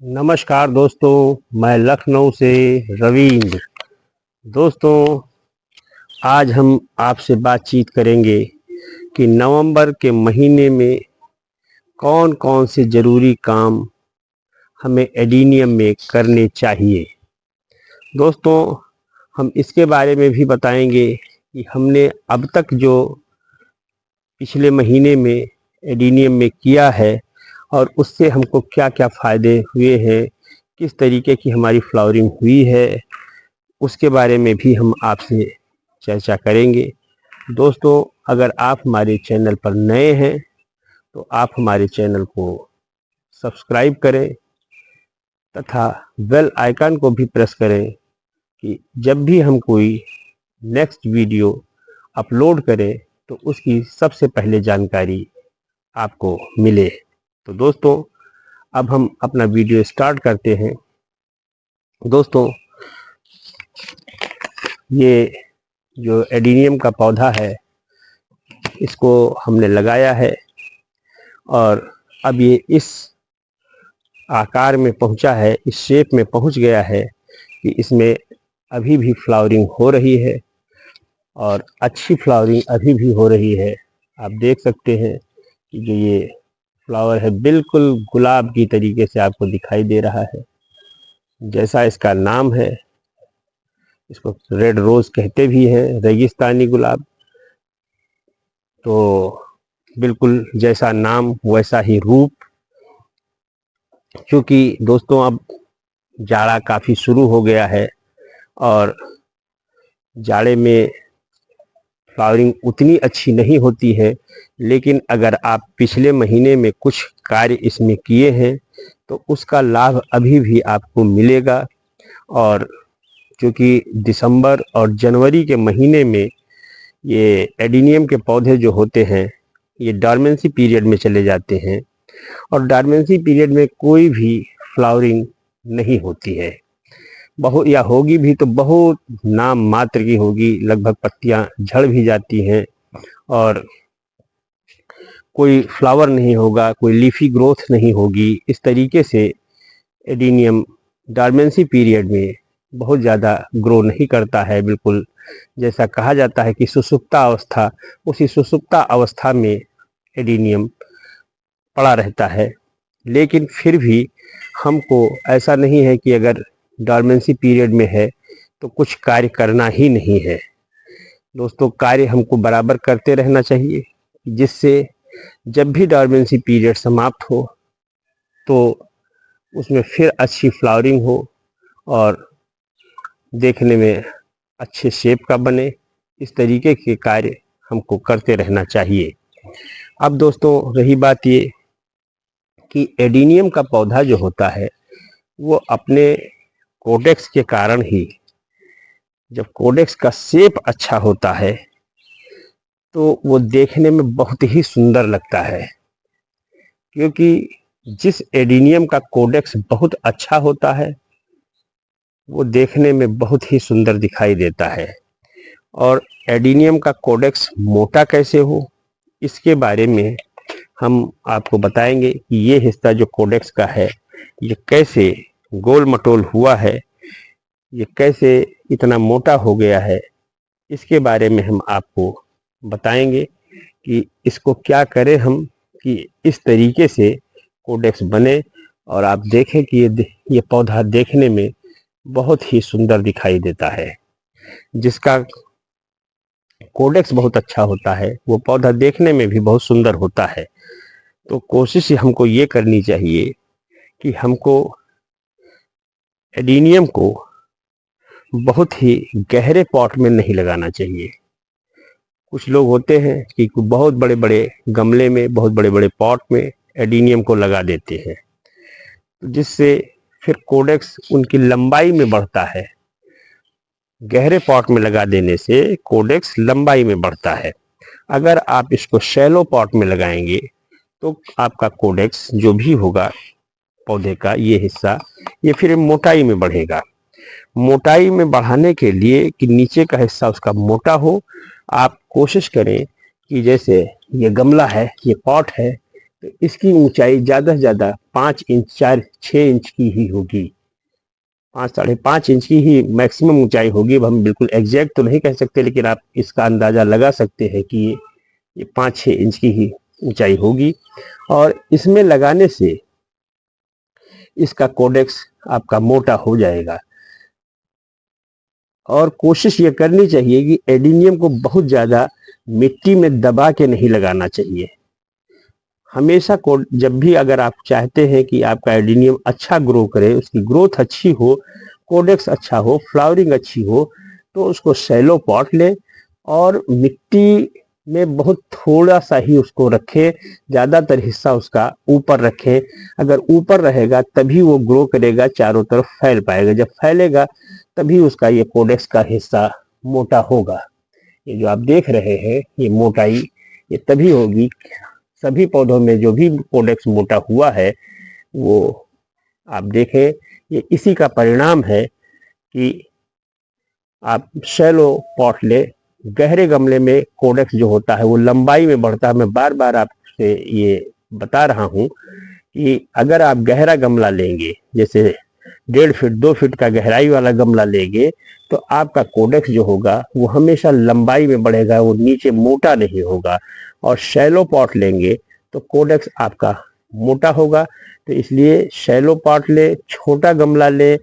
नमस्कार दोस्तों, मैं लखनऊ से रविंद्र। दोस्तों, आज हम आपसे बातचीत करेंगे कि नवंबर के महीने में कौन-कौन से ज़रूरी काम हमें एडीनियम में करने चाहिए। दोस्तों, हम इसके बारे में भी बताएंगे कि हमने अब तक जो पिछले महीने में एडीनियम में किया है और उससे हमको क्या-क्या फ़ायदे हुए हैं, किस तरीके की हमारी फ्लावरिंग हुई है, उसके बारे में भी हम आपसे चर्चा करेंगे। दोस्तों, अगर आप हमारे चैनल पर नए हैं तो आप हमारे चैनल को सब्सक्राइब करें तथा बेल आइकन को भी प्रेस करें कि जब भी हम कोई नेक्स्ट वीडियो अपलोड करें तो उसकी सबसे पहले जानकारी आपको मिले। तो दोस्तों, अब हम अपना वीडियो स्टार्ट करते हैं। दोस्तों, ये जो एडीनियम का पौधा है इसको हमने लगाया है और अब ये इस आकार में पहुंचा है, इस शेप में पहुंच गया है कि इसमें अभी भी फ्लावरिंग हो रही है और अच्छी फ्लावरिंग अभी भी हो रही है। आप देख सकते हैं कि जो ये फ्लावर है बिल्कुल गुलाब की तरीके से आपको दिखाई दे रहा है। जैसा इसका नाम है, इसको रेड रोज कहते भी हैं, रेगिस्तानी गुलाब। तो बिल्कुल जैसा नाम वैसा ही रूप। क्योंकि दोस्तों अब जाड़ा काफ़ी शुरू हो गया है और जाड़े में फ्लावरिंग उतनी अच्छी नहीं होती है, लेकिन अगर आप पिछले महीने में कुछ कार्य इसमें किए हैं तो उसका लाभ अभी भी आपको मिलेगा। और क्योंकि दिसंबर और जनवरी के महीने में ये एडीनियम के पौधे जो होते हैं ये डॉर्मेंसी पीरियड में चले जाते हैं और डॉर्मेंसी पीरियड में कोई भी फ्लावरिंग नहीं होती है। बहुत या होगी भी तो बहुत नाम मात्र की होगी, लगभग पत्तियां झड़ भी जाती हैं और कोई फ्लावर नहीं होगा, कोई लीफी ग्रोथ नहीं होगी। इस तरीके से एडीनियम डॉर्मेंसी पीरियड में बहुत ज़्यादा ग्रो नहीं करता है। बिल्कुल जैसा कहा जाता है कि सुसुप्ता अवस्था, उसी सुसुप्ता अवस्था में एडीनियम पड़ा रहता है। लेकिन फिर भी हमको ऐसा नहीं है कि अगर डॉर्मेंसी पीरियड में है तो कुछ कार्य करना ही नहीं है। दोस्तों, कार्य हमको बराबर करते रहना चाहिए, जिससे जब भी डॉर्मेंसी पीरियड समाप्त हो तो उसमें फिर अच्छी फ्लावरिंग हो और देखने में अच्छे शेप का बने। इस तरीके के कार्य हमको करते रहना चाहिए। अब दोस्तों, रही बात ये कि एडीनियम का पौधा जो होता है वो अपने कोडेक्स के कारण ही, जब कोडेक्स का शेप अच्छा होता है तो वो देखने में बहुत ही सुंदर लगता है। क्योंकि जिस एडीनियम का कोडेक्स बहुत अच्छा होता है वो देखने में बहुत ही सुंदर दिखाई देता है। और एडीनियम का कोडेक्स मोटा कैसे हो, इसके बारे में हम आपको बताएंगे कि ये हिस्सा जो कोडेक्स का है ये कैसे गोल मटोल हुआ है, ये कैसे इतना मोटा हो गया है। इसके बारे में हम आपको बताएंगे कि इसको क्या करें हम कि इस तरीके से कोडेक्स बने और आप देखें कि ये पौधा देखने में बहुत ही सुंदर दिखाई देता है। जिसका कोडेक्स बहुत अच्छा होता है वो पौधा देखने में भी बहुत सुंदर होता है। तो कोशिश हमको ये करनी चाहिए कि हमको एडीनियम को बहुत ही गहरे पॉट में नहीं लगाना चाहिए। कुछ लोग होते हैं कि बहुत बड़े बड़े गमले में, बहुत बड़े बड़े पॉट में एडीनियम को लगा देते हैं, जिससे फिर कोडेक्स उनकी लंबाई में बढ़ता है। गहरे पॉट में लगा देने से कोडेक्स लंबाई में बढ़ता है। अगर आप इसको शैलो पॉट में लगाएंगे तो आपका कोडेक्स जो भी होगा पौधे का ये हिस्सा, ये फिर मोटाई में बढ़ेगा। मोटाई में बढ़ाने के लिए कि नीचे का हिस्सा उसका मोटा हो, आप कोशिश करें कि जैसे ये गमला है, ये पॉट है, तो इसकी ऊंचाई ज़्यादा से ज़्यादा 5 इंच 4-6 इंच की ही होगी। 5-5.5 इंच की ही मैक्सिमम ऊंचाई होगी। अब हम बिल्कुल एग्जैक्ट तो नहीं कह सकते, लेकिन आप इसका अंदाज़ा लगा सकते हैं कि ये 5-6 इंच की ही ऊंचाई होगी। और इसमें लगाने से इसका कोडेक्स आपका मोटा हो जाएगा। और कोशिश ये करनी चाहिए कि एडिनियम को बहुत ज़्यादा मिट्टी में दबा के नहीं लगाना चाहिए। हमेशा को जब भी अगर आप चाहते हैं कि आपका एडिनियम अच्छा ग्रो करे, उसकी ग्रोथ अच्छी हो, कोडेक्स अच्छा हो, फ्लावरिंग अच्छी हो, तो उसको शैलो पॉट लें और मिट्टी में बहुत थोड़ा सा ही उसको रखें, ज़्यादातर हिस्सा उसका ऊपर रखें। अगर ऊपर रहेगा तभी वो ग्रो करेगा, चारों तरफ फैल पाएगा। जब फैलेगा तभी उसका ये कोडेक्स का हिस्सा मोटा होगा। ये जो आप देख रहे हैं ये मोटाई, ये तभी होगी। सभी पौधों में जो भी कोडेक्स मोटा हुआ है वो आप देखें, ये इसी का परिणाम है कि आप शैलो पॉट ले। गहरे गमले में कोडेक्स जो होता है वो लंबाई में बढ़ता है। मैं बार बार आपसे ये बता रहा हूँ कि अगर आप गहरा गमला लेंगे, जैसे 1.5 फीट 2 फीट का गहराई वाला गमला लेंगे, तो आपका कोडेक्स जो होगा वो हमेशा लंबाई में बढ़ेगा, वो नीचे मोटा नहीं होगा। और शैलो पॉट लेंगे तो कोडेक्स आपका मोटा होगा। तो इसलिए शैलो पॉट ले, छोटा गमला ले,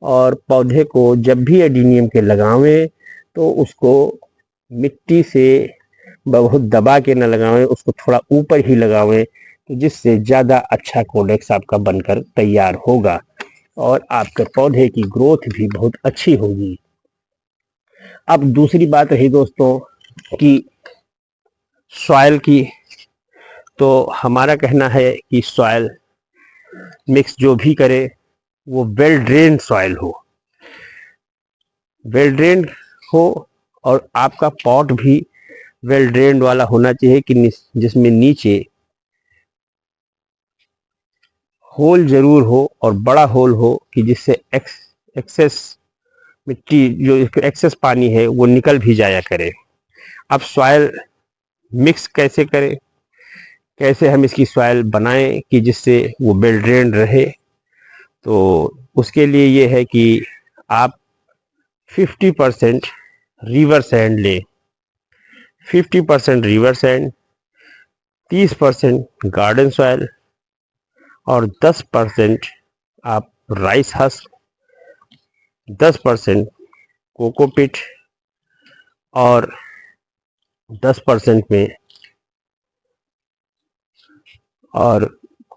और पौधे को जब भी एडिनियम के लगावें तो उसको मिट्टी से बहुत दबा के न लगावें, उसको थोड़ा ऊपर ही लगावें, तो जिससे ज़्यादा अच्छा कोडेक्स आपका बनकर तैयार होगा और आपके पौधे की ग्रोथ भी बहुत अच्छी होगी। अब दूसरी बात रही दोस्तों कि सॉइल की, तो हमारा कहना है कि सॉइल मिक्स जो भी करे वो वेल ड्रेन सॉइल हो, वेल ड्रेन हो, और आपका पॉट भी वेल ड्रेन वाला होना चाहिए कि जिसमें नीचे होल जरूर हो और बड़ा होल हो, कि जिससे एक्सेस मिट्टी, जो एक्सेस पानी है वो निकल भी जाया करे। अब सॉइल मिक्स कैसे करें, कैसे हम इसकी सॉइल बनाएं कि जिससे वो वेल ड्रेन रहे, तो उसके लिए ये है कि आप 50% रिवर सैंड लें। 50% रिवर सैंड, 30% गार्डन सॉइल और 10% आप राइस हस्क, 10% कोकोपीट और 10% में और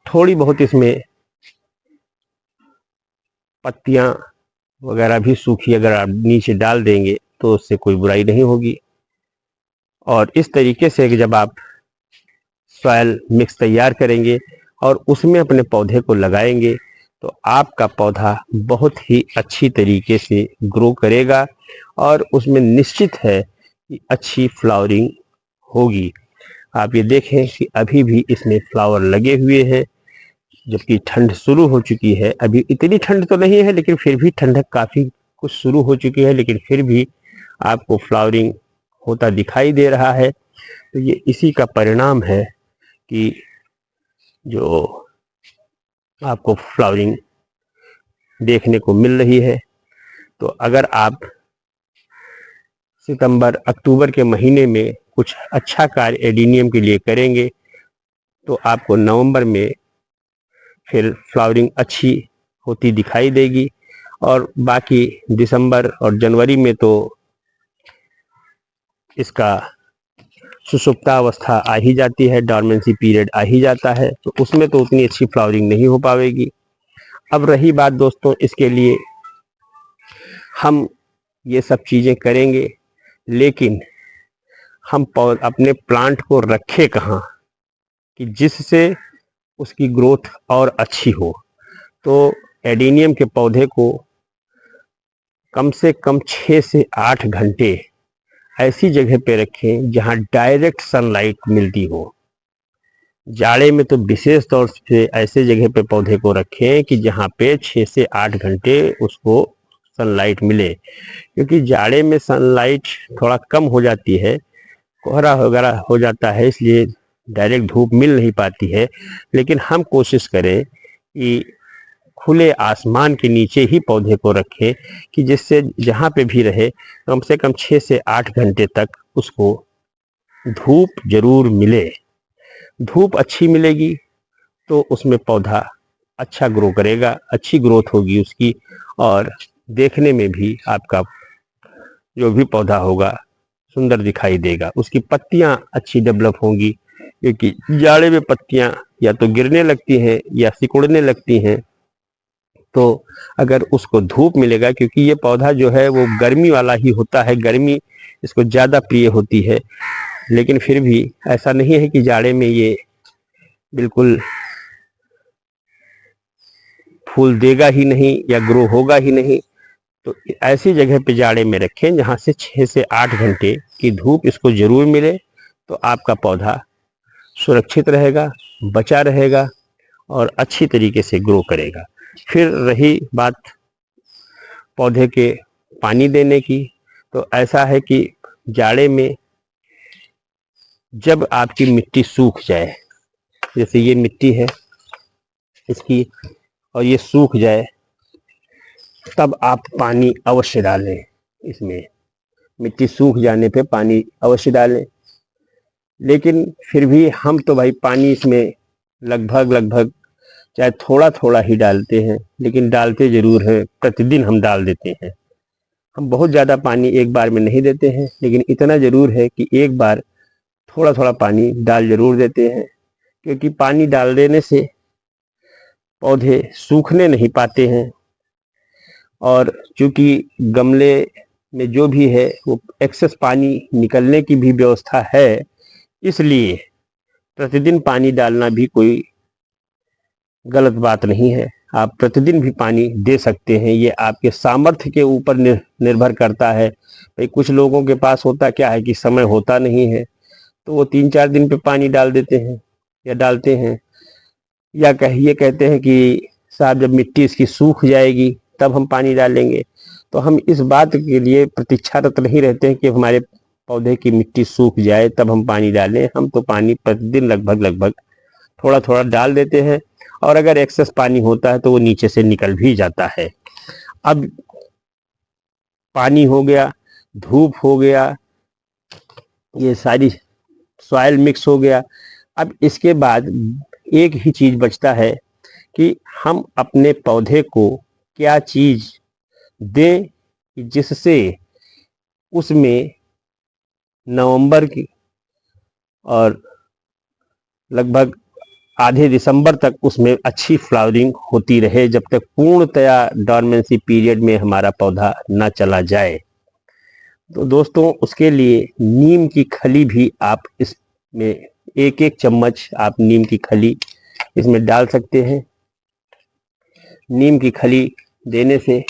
थोड़ी बहुत इसमें पत्तियां वगैरह भी सूखी अगर आप नीचे डाल देंगे तो उससे कोई बुराई नहीं होगी। और इस तरीके से जब आप सॉइल मिक्स तैयार करेंगे और उसमें अपने पौधे को लगाएंगे तो आपका पौधा बहुत ही अच्छी तरीके से ग्रो करेगा और उसमें निश्चित है कि अच्छी फ्लावरिंग होगी। आप ये देखें कि अभी भी इसमें फ्लावर लगे हुए हैं, जबकि ठंड शुरू हो चुकी है। अभी इतनी ठंड तो नहीं है, लेकिन फिर भी ठंडक काफ़ी कुछ शुरू हो चुकी है, लेकिन फिर भी आपको फ्लावरिंग होता दिखाई दे रहा है। तो ये इसी का परिणाम है कि जो आपको फ्लावरिंग देखने को मिल रही है। तो अगर आप सितंबर अक्टूबर के महीने में कुछ अच्छा कार्य एडिनियम के लिए करेंगे तो आपको नवंबर में फिर फ्लावरिंग अच्छी होती दिखाई देगी। और बाकी दिसंबर और जनवरी में तो इसका सुषुप्तावस्था आ ही जाती है, डॉर्मेंसी पीरियड आ ही जाता है, तो उसमें तो उतनी अच्छी फ्लावरिंग नहीं हो पाएगी। अब रही बात दोस्तों, इसके लिए हम ये सब चीज़ें करेंगे, लेकिन हम अपने प्लांट को रखें कहाँ कि जिससे उसकी ग्रोथ और अच्छी हो। तो एडिनियम के पौधे को कम से कम 6 से 8 घंटे ऐसी जगह पे रखें जहां डायरेक्ट सनलाइट मिलती हो। जाड़े में तो विशेष तौर से ऐसे जगह पे पौधे को रखें कि जहां पे 6 से 8 घंटे उसको सनलाइट मिले, क्योंकि जाड़े में सनलाइट थोड़ा कम हो जाती है, कोहरा वगैरह हो जाता है, इसलिए डायरेक्ट धूप मिल नहीं पाती है, लेकिन हम कोशिश करें कि खुले आसमान के नीचे ही पौधे को रखें कि जिससे जहाँ पे भी रहे कम से कम 6 से 8 घंटे तक उसको धूप जरूर मिले। धूप अच्छी मिलेगी तो उसमें पौधा अच्छा ग्रो करेगा, अच्छी ग्रोथ होगी उसकी, और देखने में भी आपका जो भी पौधा होगा सुंदर दिखाई देगा। उसकी पत्तियां अच्छी डेवलप होंगी, क्योंकि जाड़े में पत्तियां या तो गिरने लगती हैं या सिकुड़ने लगती हैं। तो अगर उसको धूप मिलेगा, क्योंकि ये पौधा जो है वो गर्मी वाला ही होता है, गर्मी इसको ज़्यादा प्रिय होती है, लेकिन फिर भी ऐसा नहीं है कि जाड़े में ये बिल्कुल फूल देगा ही नहीं या ग्रो होगा ही नहीं। तो ऐसी जगह पे जाड़े में रखें जहाँ से 6 से 8 घंटे की धूप इसको जरूर मिले, तो आपका पौधा सुरक्षित रहेगा, बचा रहेगा और अच्छी तरीके से ग्रो करेगा। फिर रही बात पौधे के पानी देने की, तो ऐसा है कि जाड़े में जब आपकी मिट्टी सूख जाए, जैसे ये मिट्टी है इसकी, और ये सूख जाए, तब आप पानी अवश्य डालें इसमें। मिट्टी सूख जाने पे पानी अवश्य डालें। लेकिन फिर भी हम तो भाई पानी इसमें लगभग लगभग चाहे थोड़ा थोड़ा ही डालते हैं, लेकिन डालते जरूर हैं, प्रतिदिन हम डाल देते हैं। हम बहुत ज़्यादा पानी एक बार में नहीं देते हैं, लेकिन इतना ज़रूर है कि एक बार थोड़ा थोड़ा पानी डाल जरूर देते हैं, क्योंकि पानी डाल देने से पौधे सूखने नहीं पाते हैं। और चूंकि गमले में जो भी है वो एक्सेस पानी निकलने की भी व्यवस्था है, इसलिए प्रतिदिन पानी डालना भी कोई गलत बात नहीं है। आप प्रतिदिन भी पानी दे सकते हैं, ये आपके सामर्थ्य के ऊपर निर्भर करता है। भाई कुछ लोगों के पास होता क्या है कि समय होता नहीं है, तो वो 3-4 दिन पे पानी डाल देते हैं या डालते हैं, या कहिए कहते हैं कि साहब जब मिट्टी इसकी सूख जाएगी तब हम पानी डालेंगे। तो हम इस बात के लिए प्रतीक्षारत नहीं रहते हैं कि हमारे पौधे की मिट्टी सूख जाए तब हम पानी डालें। हम तो पानी प्रतिदिन लगभग लगभग थोड़ा थोड़ा डाल देते हैं, और अगर एक्सेस पानी होता है तो वो नीचे से निकल भी जाता है। अब पानी हो गया, धूप हो गया, ये सारी सॉइल मिक्स हो गया। अब इसके बाद एक ही चीज बचता है कि हम अपने पौधे को क्या चीज दें जिससे उसमें नवंबर की और लगभग आधे दिसंबर तक उसमें अच्छी फ्लावरिंग होती रहे, जब तक पूर्णतया डॉर्मेंसी पीरियड में हमारा पौधा न चला जाए। तो दोस्तों उसके लिए नीम की खली भी आप इसमें 1-1 चम्मच आप नीम की खली इसमें डाल सकते हैं। नीम की खली देने से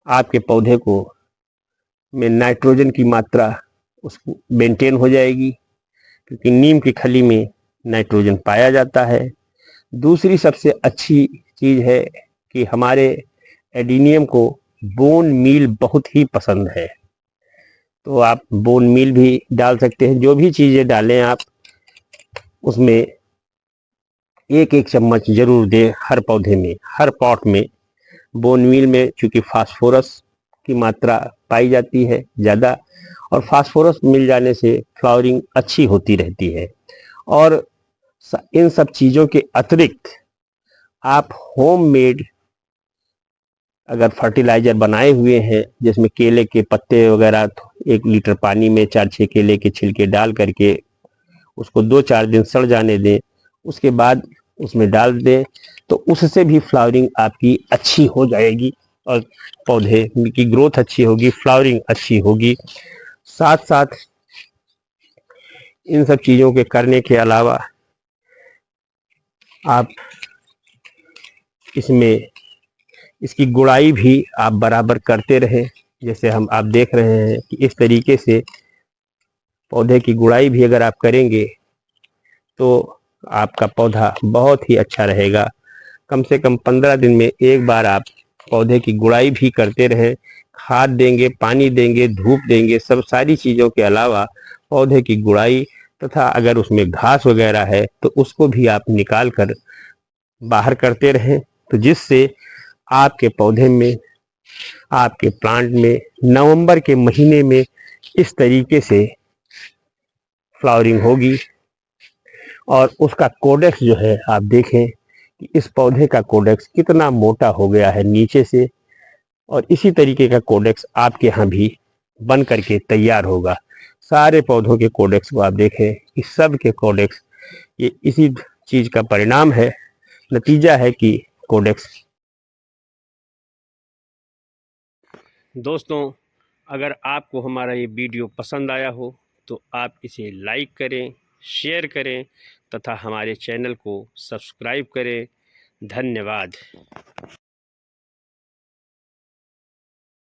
आपके पौधे को में नाइट्रोजन की मात्रा उसको मेंटेन हो जाएगी, क्योंकि नीम की खली में नाइट्रोजन पाया जाता है। दूसरी सबसे अच्छी चीज है कि हमारे एडीनियम को बोन मील बहुत ही पसंद है, तो आप बोन मील भी डाल सकते हैं। जो भी चीजें डालें आप उसमें 1-1 चम्मच जरूर दें हर पौधे में, हर पॉट में। बोन मील में चूंकि फास्फोरस की मात्रा पाई जाती है ज़्यादा, और फास्फोरस मिल जाने से फ्लावरिंग अच्छी होती रहती है। और इन सब चीज़ों के अतिरिक्त आप होममेड अगर फर्टिलाइजर बनाए हुए हैं, जिसमें केले के पत्ते वगैरह 1 लीटर पानी में 4-6 केले के छिलके डाल करके उसको 2-4 दिन सड़ जाने दें, उसके बाद उसमें डाल दें, तो उससे भी फ्लावरिंग आपकी अच्छी हो जाएगी और पौधे की ग्रोथ अच्छी होगी, फ्लावरिंग अच्छी होगी। साथ साथ इन सब चीज़ों के करने के अलावा आप इसमें इसकी गुड़ाई भी आप बराबर करते रहें। जैसे हम आप देख रहे हैं कि इस तरीके से पौधे की गुड़ाई भी अगर आप करेंगे तो आपका पौधा बहुत ही अच्छा रहेगा। कम से कम 15 दिन में एक बार आप पौधे की गुड़ाई भी करते रहें। खाद देंगे, पानी देंगे, धूप देंगे, सब सारी चीज़ों के अलावा पौधे की गुड़ाई तथा अगर उसमें घास वगैरह है तो उसको भी आप निकाल कर बाहर करते रहें, तो जिससे आपके पौधे में, आपके प्लांट में नवंबर के महीने में इस तरीके से फ्लावरिंग होगी। और उसका कोडेक्स जो है, आप देखें कि इस पौधे का कोडेक्स कितना मोटा हो गया है नीचे से, और इसी तरीके का कोडेक्स आपके यहाँ भी बन करके तैयार होगा। सारे पौधों के कोडेक्स को आप देखें कि सब के कोडेक्स ये इसी चीज का परिणाम है, नतीजा है कि कोडेक्स। दोस्तों, अगर आपको हमारा ये वीडियो पसंद आया हो तो आप इसे लाइक करें, शेयर करें तथा हमारे चैनल को सब्सक्राइब करें। धन्यवाद।